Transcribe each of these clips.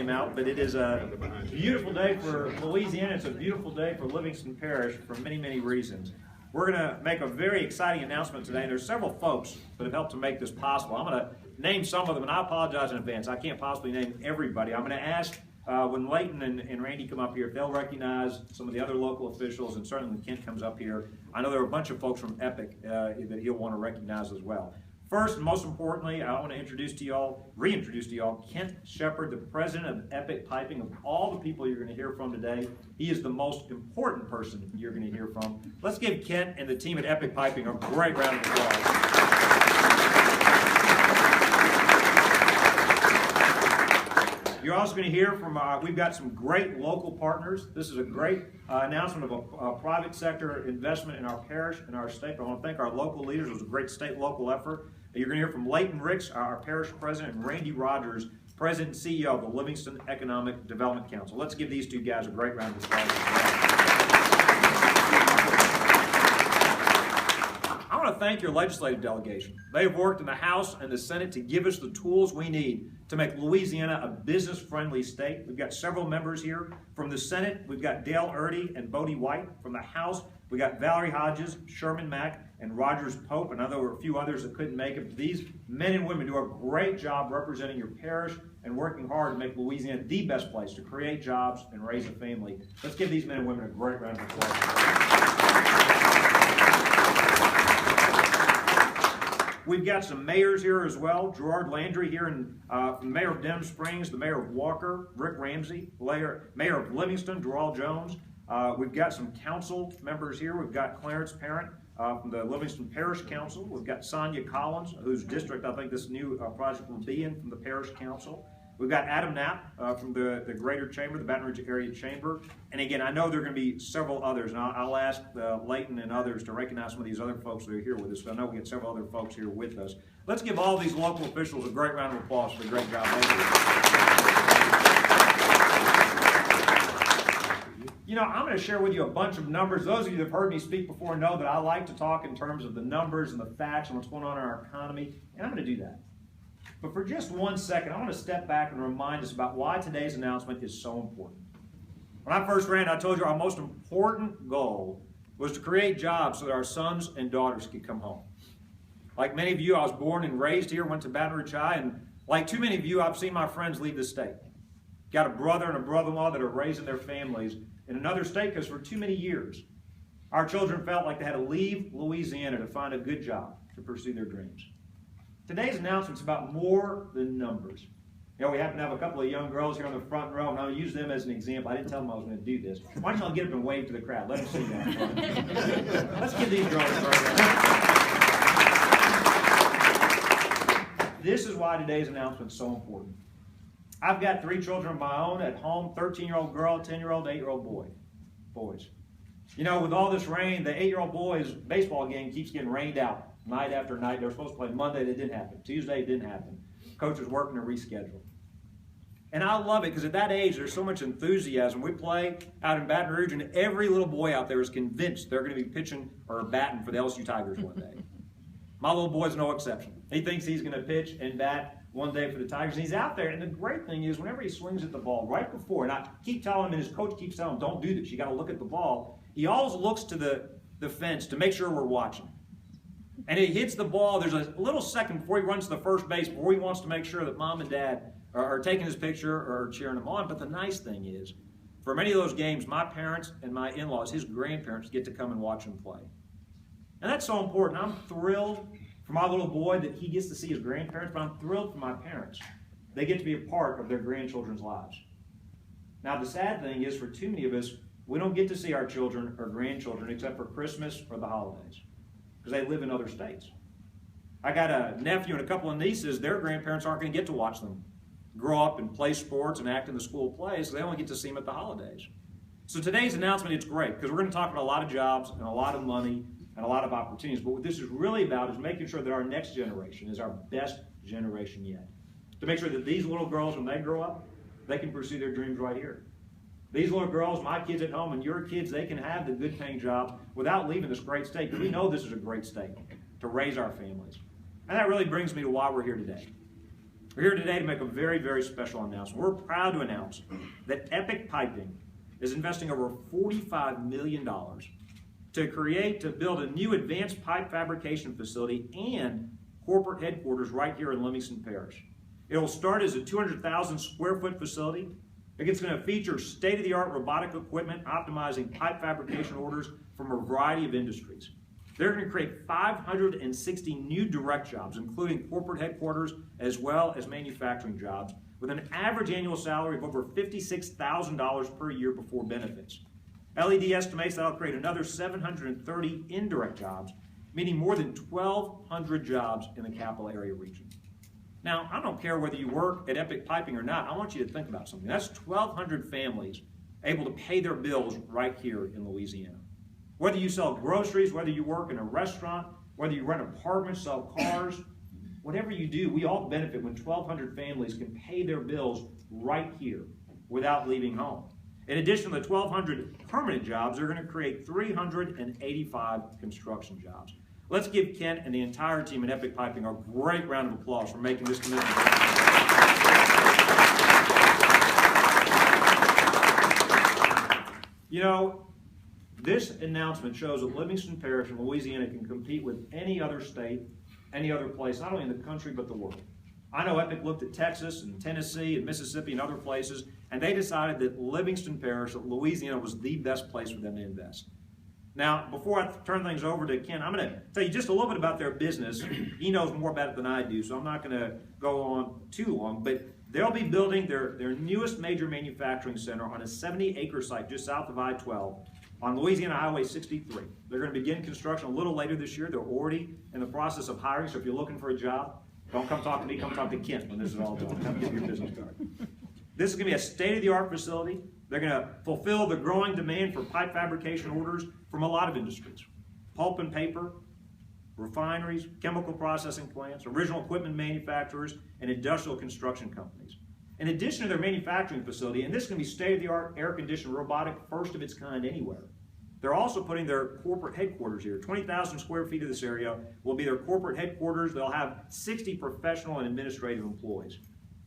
came out, but it is a beautiful day for Louisiana. It's a beautiful day for Livingston Parish for many, many reasons. We're going to make a very exciting announcement today. There's several folks that have helped to make this possible. I'm going to name some of them, and I apologize in advance. I can't possibly name everybody. I'm going to ask when Layton and Randy come up here, if they'll recognize some of the other local officials, and certainly when Kent comes up here. I know there are a bunch of folks from Epic that he'll want to recognize as well. First, and most importantly, I want to reintroduce to y'all, Kent Shepard, the president of Epic Piping. Of all the people you're going to hear from today, he is the most important person you're going to hear from. Let's give Kent and the team at Epic Piping a great round of applause. You're also going to hear from, we've got some great local partners. This is a great announcement of a private sector investment in our parish and our state. But I want to thank our local leaders. It was a great state-local effort. You're going to hear from Layton Ricks, our parish president, and Randy Rogers, president and CEO of the Livingston Economic Development Council. Let's give these two guys a great round of applause. I want to thank your legislative delegation. They have worked in the House and the Senate to give us the tools we need to make Louisiana a business-friendly state. We've got several members here. From the Senate, we've got Dale Erdy and Bodie White. From the House, we got Valerie Hodges, Sherman Mack, and Rogers Pope. And I know there were a few others that couldn't make it. These men and women do a great job representing your parish and working hard to make Louisiana the best place to create jobs and raise a family. Let's give these men and women a great round of applause. We've got some mayors here as well. Gerard Landry here, from the mayor of Denham Springs, the mayor of Walker, Rick Ramsey, mayor of Livingston, Gerald Jones. We've got some council members here. We've got Clarence Parent from the Livingston Parish Council. We've got Sonia Collins, whose district I think this new project will be in, from the Parish Council. We've got Adam Knapp from the Greater Chamber, the Baton Rouge Area Chamber. And again, I know there are going to be several others, and I'll ask Layton and others to recognize some of these other folks that are here with us. I know we get several other folks here with us. Let's give all these local officials a great round of applause for the great job they do. You know, I'm going to share with you a bunch of numbers. Those of you that have heard me speak before know that I like to talk in terms of the numbers and the facts and what's going on in our economy, and I'm going to do that. But for just 1 second, I want to step back and remind us about why today's announcement is so important. When I first ran, I told you our most important goal was to create jobs so that our sons and daughters could come home. Like many of you, I was born and raised here, went to Baton Rouge High, and like too many of you, I've seen my friends leave the state. Got a brother and a brother-in-law that are raising their families in another state because for too many years, our children felt like they had to leave Louisiana to find a good job to pursue their dreams. Today's announcement is about more than numbers. You know, we happen to have a couple of young girls here on the front row, and I'll use them as an example. I didn't tell them I was going to do this. Why don't y'all get up and wave to the crowd? Let them see that. Let's give these girls a round. This is why today's announcement is so important. I've got 3 children of my own at home, 13-year-old girl, 10-year-old, 8-year-old boys. You know, with all this rain, the 8-year-old boy's baseball game keeps getting rained out. Night after night. They were supposed to play Monday. That didn't happen. Tuesday, it didn't happen. Coach was working to reschedule. And I love it because at that age, there's so much enthusiasm. We play out in Baton Rouge, and every little boy out there is convinced they're going to be pitching or batting for the LSU Tigers one day. My little boy's no exception. He thinks he's going to pitch and bat one day for the Tigers. And he's out there, and the great thing is whenever he swings at the ball, right before, and I keep telling him, and his coach keeps telling him, don't do this. You got to look at the ball. He always looks to the fence to make sure we're watching. And he hits the ball. There's a little second before he runs to the first base, before he wants to make sure that mom and dad are taking his picture or cheering him on. But the nice thing is, for many of those games, my parents and my in-laws, his grandparents, get to come and watch him play. And that's so important. I'm thrilled for my little boy that he gets to see his grandparents, but I'm thrilled for my parents. They get to be a part of their grandchildren's lives. Now, the sad thing is, for too many of us, we don't get to see our children or grandchildren except for Christmas or the holidays, because they live in other states. I got a nephew and a couple of nieces. Their grandparents aren't going to get to watch them grow up and play sports and act in the school plays, so they only get to see them at the holidays. So today's announcement, it's great, because we're going to talk about a lot of jobs and a lot of money and a lot of opportunities. But what this is really about is making sure that our next generation is our best generation yet. To make sure that these little girls, when they grow up, they can pursue their dreams right here. These little girls, my kids at home, and your kids, they can have the good paying job without leaving this great state. Because we know this is a great state to raise our families. And that really brings me to why we're here today. We're here today to make a very, very special announcement. We're proud to announce that Epic Piping is investing over $45 million to build a new advanced pipe fabrication facility and corporate headquarters right here in Livingston Parish. It will start as a 200,000 square foot facility. It's going to feature state-of-the-art robotic equipment optimizing pipe fabrication orders from a variety of industries. They're going to create 560 new direct jobs, including corporate headquarters as well as manufacturing jobs, with an average annual salary of over $56,000 per year before benefits. LED estimates that will create another 730 indirect jobs, meaning more than 1,200 jobs in the capital area region. Now, I don't care whether you work at Epic Piping or not. I want you to think about something. That's 1,200 families able to pay their bills right here in Louisiana. Whether you sell groceries, whether you work in a restaurant, whether you rent apartments, sell cars, whatever you do, we all benefit when 1,200 families can pay their bills right here without leaving home. In addition to the 1,200 permanent jobs, they're going to create 385 construction jobs. Let's give Kent and the entire team at Epic Piping a great round of applause for making this commitment. You know, this announcement shows that Livingston Parish in Louisiana can compete with any other state, any other place, not only in the country but the world. I know Epic looked at Texas and Tennessee and Mississippi and other places, and they decided that Livingston Parish, Louisiana, was the best place for them to invest. Now, before I turn things over to Ken, I'm going to tell you just a little bit about their business. He knows more about it than I do, so I'm not going to go on too long. But they'll be building their newest major manufacturing center on a 70-acre site just south of I-12 on Louisiana Highway 63. They're going to begin construction a little later this year. They're already in the process of hiring, so if you're looking for a job, don't come talk to me, come talk to Kent when this is all done. Come give your business card. This is going to be a state-of-the-art facility. They're going to fulfill the growing demand for pipe fabrication orders from a lot of industries. Pulp and paper, refineries, chemical processing plants, original equipment manufacturers, and industrial construction companies. In addition to their manufacturing facility, and this is going to be state-of-the-art, air-conditioned, robotic, first of its kind anywhere, they're also putting their corporate headquarters here. 20,000 square feet of this area will be their corporate headquarters. They'll have 60 professional and administrative employees.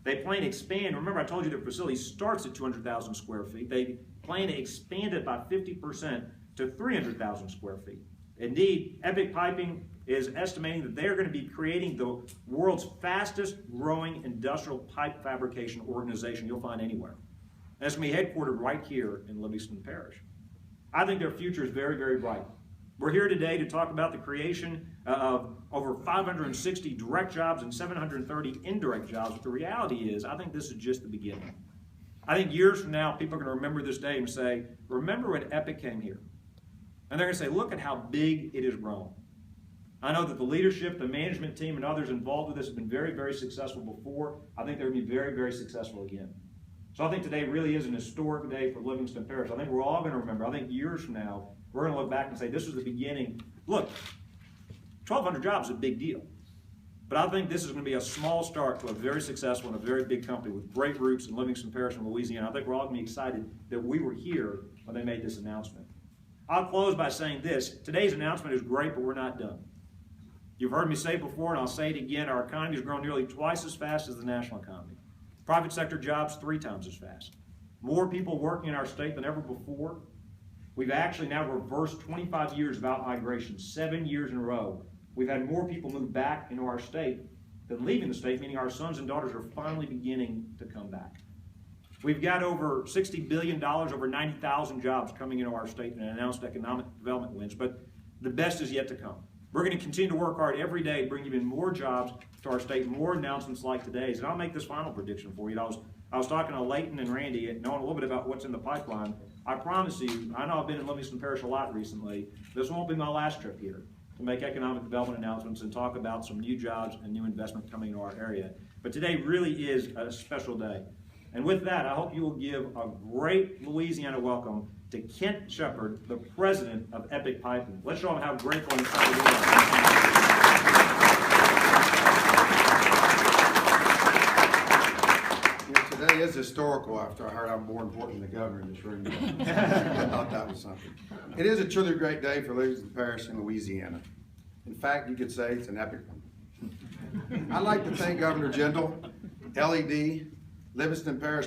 They plan to expand. Remember, I told you their facility starts at 200,000 square feet. They plan to expand it by 50% to 300,000 square feet. Indeed, Epic Piping is estimating that they are going to be creating the world's fastest growing industrial pipe fabrication organization you'll find anywhere. And it's going to be headquartered right here in Livingston Parish. I think their future is very, very bright. We're here today to talk about the creation of over 560 direct jobs and 730 indirect jobs. But the reality is, I think this is just the beginning. I think years from now, people are going to remember this day and say, remember when Epic came here? And they're going to say, look at how big it has grown. I know that the leadership, the management team, and others involved with this have been very, very successful before. I think they're going to be very, very successful again. So I think today really is an historic day for Livingston Parish. I think we're all going to remember. I think years from now, we're going to look back and say, this was the beginning. Look, 1,200 jobs is a big deal. But I think this is going to be a small start to a very successful and a very big company with great roots in Livingston Parish and Louisiana. I think we're all going to be excited that we were here when they made this announcement. I'll close by saying this. Today's announcement is great, but we're not done. You've heard me say it before, and I'll say it again. Our economy has grown nearly twice as fast as the national economy. Private sector jobs 3 times as fast. More people working in our state than ever before. We've actually now reversed 25 years of out-migration, 7 years in a row. We've had more people move back into our state than leaving the state, meaning our sons and daughters are finally beginning to come back. We've got over $60 billion, over 90,000 jobs coming into our state and announced economic development wins, but the best is yet to come. We're going to continue to work hard every day to bring even more jobs to our state, more announcements like today's. And I'll make this final prediction for you. I was talking to Layton and Randy, knowing a little bit about what's in the pipeline. I promise you, I know I've been in Livingston Parish a lot recently. This won't be my last trip here to make economic development announcements and talk about some new jobs and new investment coming into our area. But today really is a special day. And with that, I hope you will give a great Louisiana welcome to Kent Shepard, the president of Epic Piping. Let's show him how grateful and excited we are. Today is historical after I heard I'm more important than the governor in this room. I thought that was something. It is a truly great day for Livingston Parish in Louisiana. In fact, you could say it's an epic one. I'd like to thank Governor Jindal LED, Livingston Parish